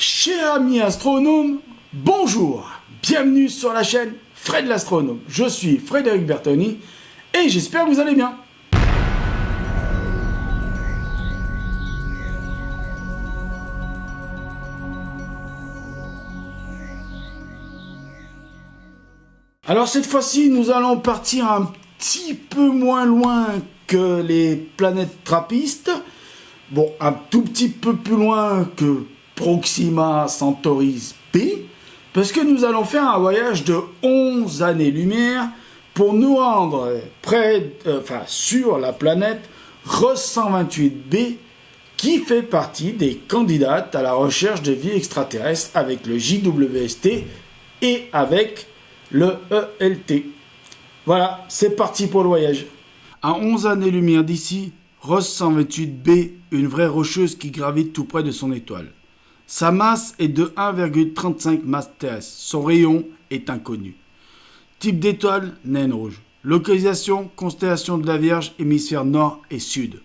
Chers amis astronomes, bonjour, bienvenue sur la chaîne Fred l'astronome. Je suis Frédéric Bertoni et j'espère que vous allez bien. Alors cette fois-ci, nous allons partir un petit peu moins loin que les planètes trappistes. Bon, un tout petit peu plus loin que Proxima Centauri B, parce que nous allons faire un voyage de 11 années-lumière pour nous rendre sur la planète Ross 128b, qui fait partie des candidates à la recherche de vie extraterrestre avec le JWST et avec le ELT. Voilà, c'est parti pour le voyage. À 11 années-lumière d'ici, Ross 128b, une vraie rocheuse qui gravite tout près de son étoile. Sa masse est de 1,35 masses terrestres. Son rayon est inconnu. Type d'étoile, naine rouge. Localisation, constellation de la Vierge, hémisphère nord et sud.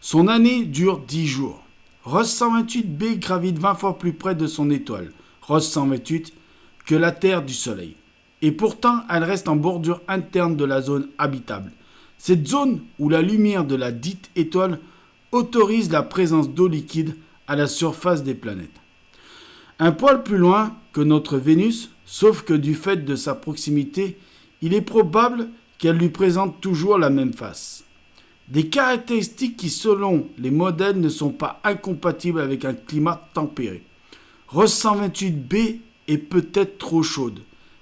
Son année dure 10 jours. Ross 128b gravite 20 fois plus près de son étoile, Ross 128, que la Terre du Soleil. Et pourtant, elle reste en bordure interne de la zone habitable. Cette zone où la lumière de la dite étoile autorise la présence d'eau liquide à la surface des planètes. Un poil plus loin que notre Vénus, sauf que du fait de sa proximité, il est probable qu'elle lui présente toujours la même face. Des caractéristiques qui, selon les modèles, ne sont pas incompatibles avec un climat tempéré. Ross 128b est peut-être trop chaude,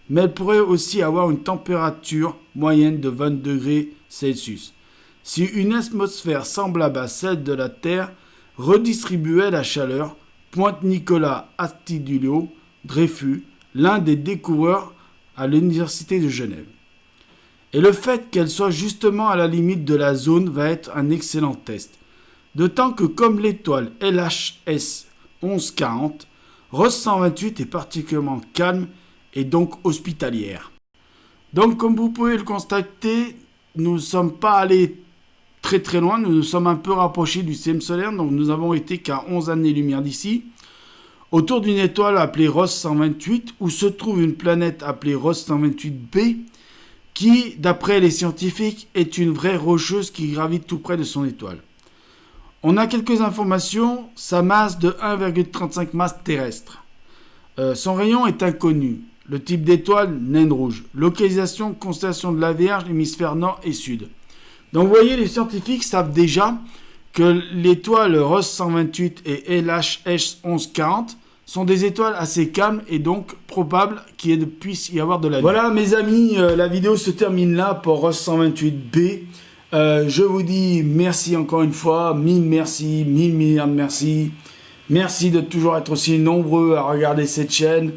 mais elle pourrait aussi avoir une température moyenne de 20 degrés Celsius. Si une atmosphère semblable à celle de la Terre redistribuait la chaleur, pointe Nicolas Astudillo Dreyfus, l'un des découvreurs à l'Université de Genève. Et le fait qu'elle soit justement à la limite de la zone va être un excellent test. D'autant que comme l'étoile LHS 1140, Ross 128 est particulièrement calme et donc hospitalière. Donc comme vous pouvez le constater, nous ne sommes pas allés très loin, nous nous sommes un peu rapprochés du système solaire, donc nous avons été qu'à 11 années-lumière d'ici, autour d'une étoile appelée Ross 128, où se trouve une planète appelée Ross 128b, qui, d'après les scientifiques, est une vraie rocheuse qui gravite tout près de son étoile. On a quelques informations, sa masse de 1,35 masses terrestres. Son rayon est inconnu. Le type d'étoile, naine rouge. Localisation, constellation de la Vierge, hémisphère nord et sud. Donc vous voyez, les scientifiques savent déjà que l'étoile Ross 128 et LHS 1140 sont des étoiles assez calmes et donc probable qu'il puisse y avoir de la vie. Voilà mes amis, la vidéo se termine là pour Ross 128b. Je vous dis merci encore une fois, mille milliards de merci. Merci de toujours être aussi nombreux à regarder cette chaîne.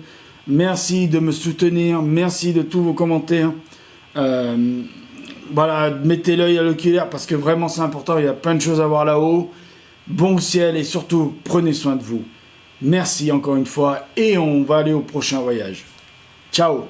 Merci de me soutenir, merci de tous vos commentaires. Voilà, mettez l'œil à l'oculaire parce que vraiment c'est important, il y a plein de choses à voir là-haut. Bon ciel et surtout, prenez soin de vous. Merci encore une fois et on va aller au prochain voyage. Ciao!